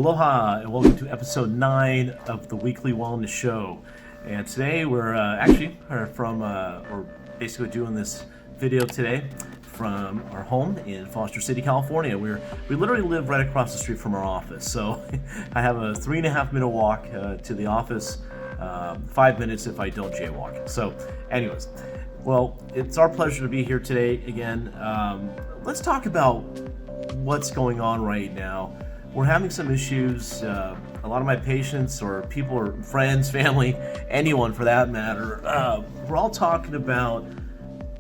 Aloha and welcome to episode 9 of the Weekly Wellness Show. And today we're basically doing this video today from our home in Foster City, California. We literally live right across the street from our office. So I have a 3.5 minute walk to the office, 5 minutes if I don't jaywalk. So anyways, well, it's our pleasure to be here today again. Let's talk about what's going on right now. We're having some issues. A lot of my patients or people or friends, family, anyone for that matter, we're all talking about,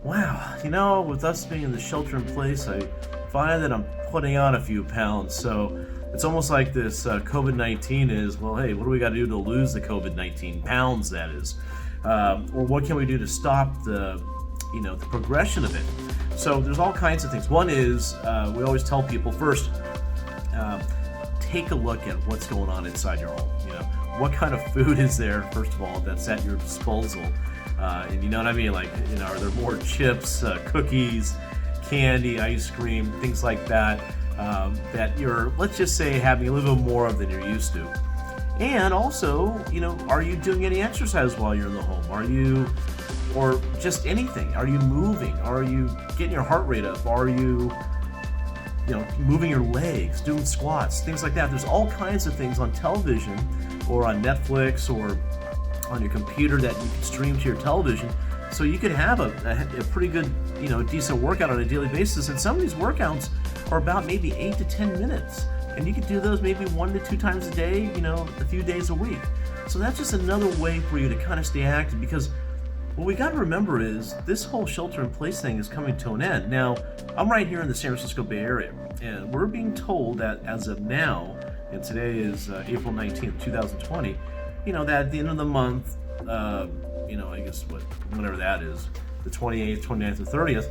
wow, with us being in the shelter in place, I find that I'm putting on a few pounds. So it's almost like this COVID-19 is, well, hey, what do we got to do to lose the COVID-19 pounds, that is? Or what can we do to stop the progression of it? So there's all kinds of things. One is, we always tell people first, take a look at what's going on inside your home. What kind of food is there, first of all, that's at your disposal? And you know what I mean? Like, are there more chips, cookies, candy, ice cream, things like that, that you're, let's just say, having a little bit more of than you're used to? And also, are you doing any exercise while you're in the home? Or just anything? Are you moving? Are you getting your heart rate up? Are you moving your legs, doing squats, things like that? There's all kinds of things on television or on Netflix or on your computer that you can stream to your television, so you could have a pretty good, decent workout on a daily basis. And some of these workouts are about maybe 8 to 10 minutes, and you could do those maybe 1 to 2 times a day, a few days a week. So that's just another way for you to kind of stay active, because what we got to remember is this whole shelter-in-place thing is coming to an end. Now, I'm right here in the San Francisco Bay Area, and we're being told that as of now, and today is April 19th, 2020, that at the end of the month, I guess whenever that is, the 28th, 29th, or 30th,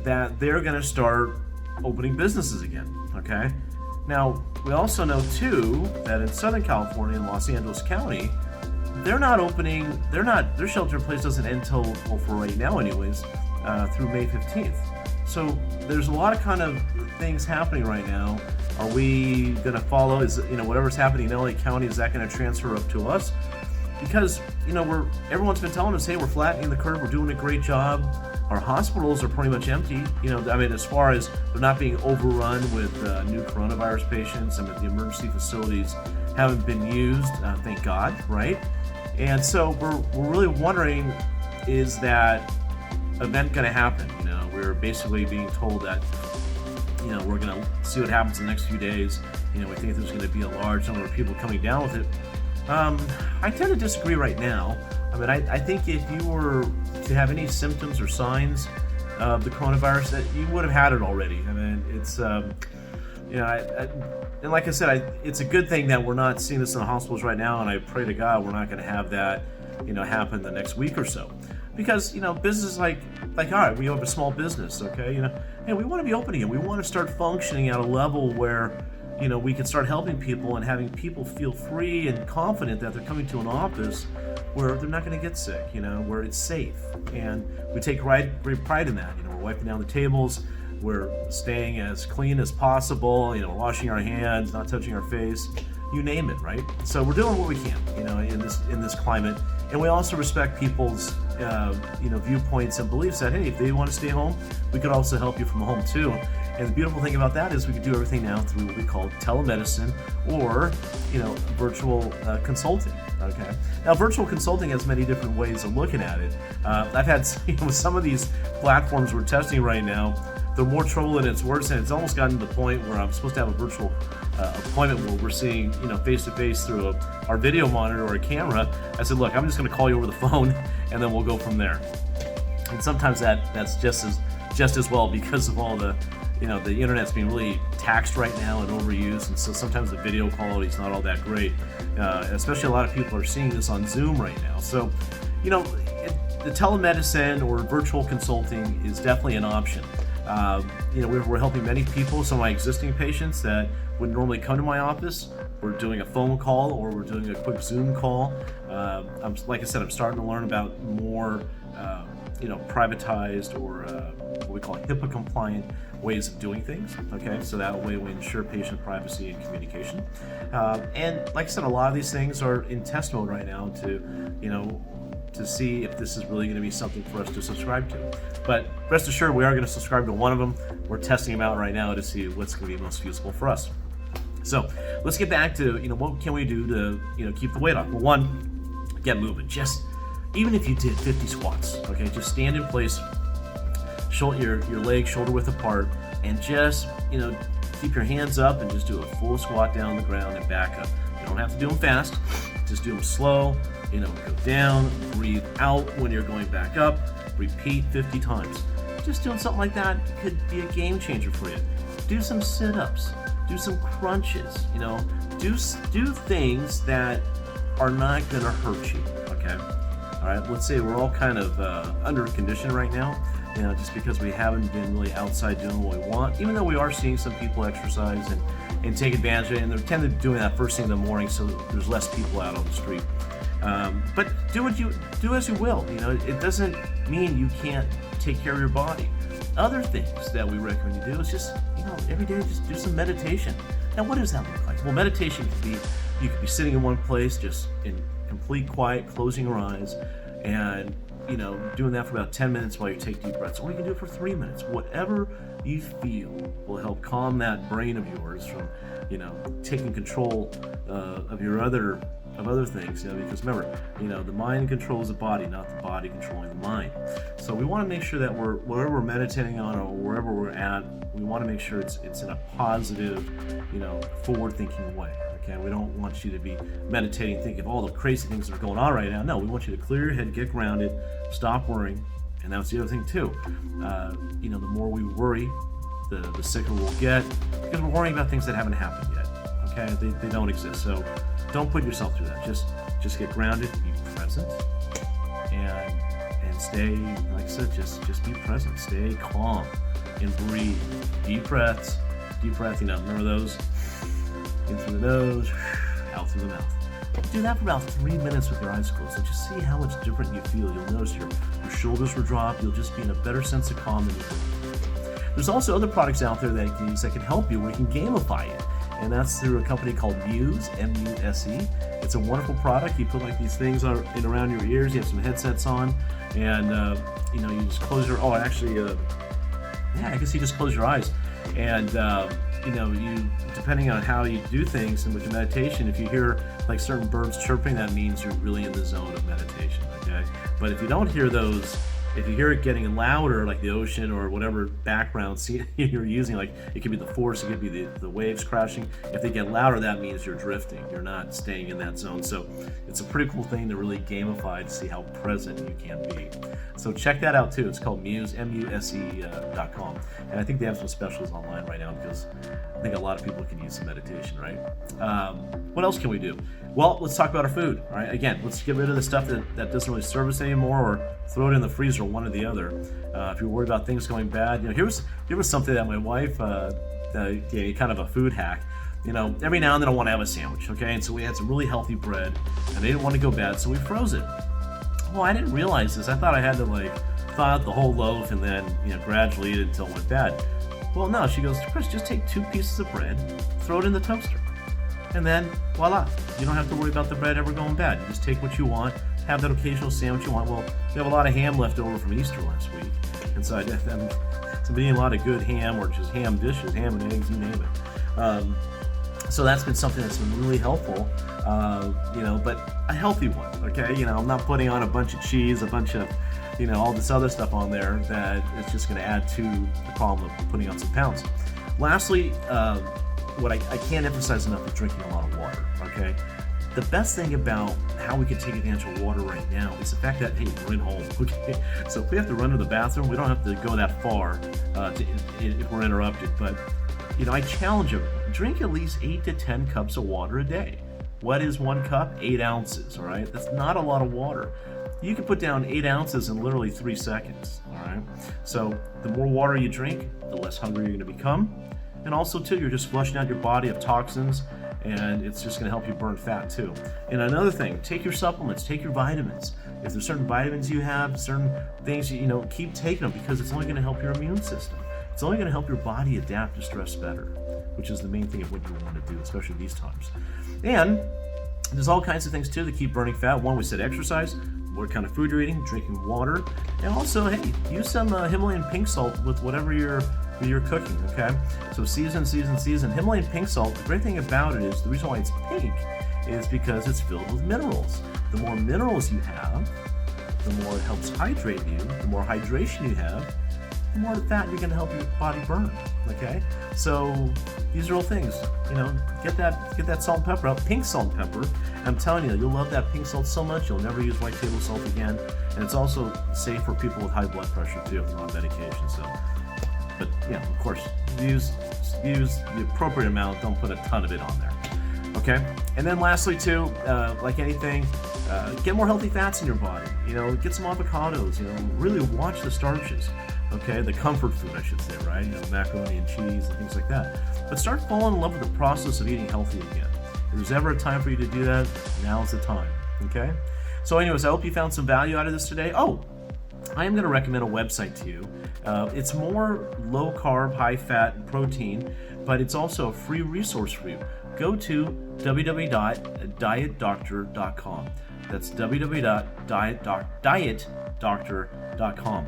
that they're going to start opening businesses again, okay? Now, we also know, too, that in Southern California, in Los Angeles County, they're not opening, their shelter in place doesn't end until, well, for right now anyways, through May 15th. So there's a lot of kind of things happening right now. Are we going to follow, whatever's happening in LA County, is that going to transfer up to us? Because, everyone's been telling us, hey, we're flattening the curve, we're doing a great job. Our hospitals are pretty much empty. As far as they're not being overrun with new coronavirus patients. The emergency facilities haven't been used, thank God, right? And so we're really wondering, is that event going to happen? We're basically being told that, we're going to see what happens in the next few days. We think there's going to be a large number of people coming down with it. I tend to disagree right now. I think if you were to have any symptoms or signs of the coronavirus, that you would have had it already. It's, and like I said, it's a good thing that we're not seeing this in the hospitals right now, and I pray to God we're not going to have that, happen the next week or so. Because, business like, all right, we have a small business, okay? Hey, we want to be open again. We want to start functioning at a level where, we can start helping people and having people feel free and confident that they're coming to an office where they're not going to get sick, where it's safe. And we take great pride in that. We're wiping down the tables, we're staying as clean as possible, washing our hands, not touching our face, you name it, right? So we're doing what we can, in this climate. And we also respect people's, viewpoints and beliefs that, hey, if they want to stay home, we could also help you from home too. And the beautiful thing about that is we can do everything now through what we call telemedicine or, virtual consulting. Okay. Now, virtual consulting has many different ways of looking at it. I've had, with some of these platforms we're testing right now, they're more trouble than it's worth, and it's almost gotten to the point where I'm supposed to have a virtual appointment where we're seeing, face to face through our video monitor or a camera. I said, look, I'm just going to call you over the phone, and then we'll go from there. And sometimes that's just as well, because of all the internet's being really taxed right now and overused, and so sometimes the video quality is not all that great. Especially a lot of people are seeing this on Zoom right now. So, the telemedicine or virtual consulting is definitely an option. We're helping many people. Some of my existing patients that would normally come to my office, we're doing a phone call or we're doing a quick Zoom call. Like I said, I'm starting to learn about more, privatized or what we call HIPAA compliant ways of doing things. Okay, so that way we ensure patient privacy and communication. And like I said, a lot of these things are in test mode right now to see if this is really going to be something for us to subscribe to. But rest assured, we are going to subscribe to one of them. We're testing them out right now to see what's going to be most useful for us. So let's get back to, what can we do to, keep the weight off? Well, one, get moving. Just, even if you did 50 squats, okay, just stand in place, your legs shoulder width apart, and just, keep your hands up and just do a full squat down the ground and back up. You don't have to do them fast, just do them slow, go down, breathe out when you're going back up, repeat 50 times. Just doing something like that could be a game changer for you. Do some sit-ups, do some crunches, do things that are not gonna hurt you, okay? All right, let's say we're all kind of under condition right now, just because we haven't been really outside doing what we want, even though we are seeing some people exercise and take advantage of it, and they're tend to be doing that first thing in the morning so there's less people out on the street. But do as you will. It doesn't mean you can't take care of your body. Other things that we recommend you do is just, every day just do some meditation. Now, what does that look like? Well, meditation could be, you could be sitting in one place, just in complete quiet, closing your eyes, and doing that for about 10 minutes while you take deep breaths. Or you can do it for 3 minutes. Whatever you feel will help calm that brain of yours from, taking control of your other things. Because remember, the mind controls the body, not the body controlling the mind. So we want to make sure that whatever we're meditating on or wherever we're at, we want to make sure it's in a positive, forward-thinking way. Okay, we don't want you to be meditating, thinking of all the crazy things that are going on right now. No, we want you to clear your head, get grounded, stop worrying. And that's the other thing too. The more we worry, the sicker we'll get, because we're worrying about things that haven't happened yet. Okay, they don't exist. So don't put yourself through that. Just get grounded, be present, and stay. Like I said, just be present. Stay calm and breathe. Deep breaths. Remember those? In through the nose, out through the mouth. Do that for about 3 minutes with your eyes closed. So just see how much different you feel. You'll notice your shoulders will drop. You'll just be in a better sense of calm than you feel. There's also other products out there that you can use that can help you, where you can gamify it. And that's through a company called Muse, M-U-S-E. It's a wonderful product. You put these things around your ears. You have some headsets on, and you just close your. Oh, actually, I guess you just close your eyes, and you, depending on how you do things and with your meditation, if you hear certain birds chirping, that means you're really in the zone of meditation. Okay, but if you don't hear those, if you hear it getting louder, like the ocean or whatever background scene you're using, it could be the force, it could be the waves crashing. If they get louder, that means you're drifting. You're not staying in that zone. So it's a pretty cool thing to really gamify to see how present you can be. So check that out too. It's called Muse, MUSE.com. And I think they have some specials online right now because I think a lot of people can use some meditation, right? What else can we do? Well, let's talk about our food. All right. Again, let's get rid of the stuff that doesn't really serve us anymore, or throw it in the freezer, one or the other. If you're worried about things going bad, here was something that my wife, kind of a food hack. Every now and then I want to have a sandwich, okay? And so we had some really healthy bread, and they didn't want to go bad, so we froze it. Well, I didn't realize this. I thought I had to thaw out the whole loaf and then gradually eat it until it went bad. Well, no, she goes, Chris, just take 2 pieces of bread, throw it in the toaster, and then voila, you don't have to worry about the bread ever going bad. You just take what you want, have that occasional sandwich you want. Well, we have a lot of ham left over from Easter last week, and so I've been eating a lot of good ham, or just ham dishes, ham and eggs, you name it. So that's been something that's been really helpful, but a healthy one, okay? I'm not putting on a bunch of cheese, a bunch of, all this other stuff on there that is just going to add to the problem of putting on some pounds. Lastly, what I can't emphasize enough is drinking a lot of water, okay? The best thing about how we can take advantage of water right now is the fact that, hey, we're in home, okay? So if we have to run to the bathroom, we don't have to go that far if we're interrupted. But, I challenge them, drink at least 8 to 10 cups of water a day. What is 1 cup? 8 ounces, all right? That's not a lot of water. You can put down 8 ounces in literally 3 seconds, all right? So the more water you drink, the less hungry you're going to become. And also, too, you're just flushing out your body of toxins, and it's just going to help you burn fat, too. And another thing, take your supplements, take your vitamins. If there's certain vitamins you have, certain things, keep taking them, because it's only going to help your immune system. It's only going to help your body adapt to stress better, which is the main thing of what you want to do, especially these times. And there's all kinds of things too that keep burning fat. One, we said exercise, what kind of food you're eating, drinking water, and also, hey, use some Himalayan pink salt with whatever you're cooking, okay? So season. Himalayan pink salt, the great thing about it is, the reason why it's pink is because it's filled with minerals. The more minerals you have, the more it helps hydrate you. The more hydration you have, the more fat you're going to help your body burn, okay? So these are all things, get that salt and pepper out, pink salt and pepper. I'm telling you, you'll love that pink salt so much, you'll never use white table salt again. And it's also safe for people with high blood pressure too, if they're on medication. So, but yeah, of course, use the appropriate amount, don't put a ton of it on there. Okay, and then lastly too, like anything, get more healthy fats in your body. Get some avocados. Really watch the starches. Okay, the comfort food, I should say, right? Macaroni and cheese and things like that. But start falling in love with the process of eating healthy again. If there's ever a time for you to do that, now's the time. Okay. So, anyways, I hope you found some value out of this today. Oh, I am going to recommend a website to you. It's more low carb, high fat, and protein, but it's also a free resource for you. Go to www.dietdoctor.com. That's www.dietdoctor.com.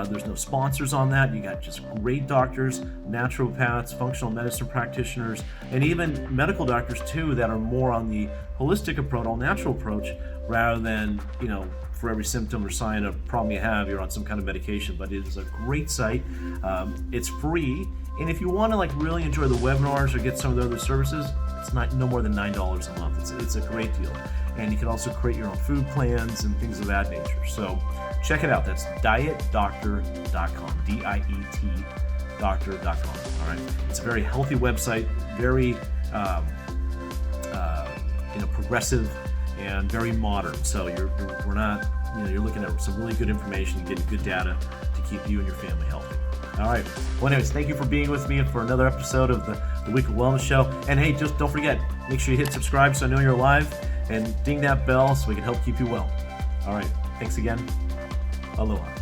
There's no sponsors on that. You got just great doctors, naturopaths, functional medicine practitioners, and even medical doctors too that are more on the holistic approach, all natural approach, rather than, for every symptom or sign of problem you have, you're on some kind of medication. But it is a great site. It's free. And if you want to really enjoy the webinars or get some of the other services, it's no more than $9 a month. It's a great deal. And you can also create your own food plans and things of that nature. So check it out. That's dietdoctor.com, D-I-E-T doctor.com. All right. It's a very healthy website, very progressive and very modern. So you're looking at some really good information and getting good data to keep you and your family healthy. All right. Well, anyways, thank you for being with me for another episode of the Weekly Wellness Show. And hey, just don't forget, make sure you hit subscribe so I know you're live, and ding that bell so we can help keep you well. All right. Thanks again. Aloha.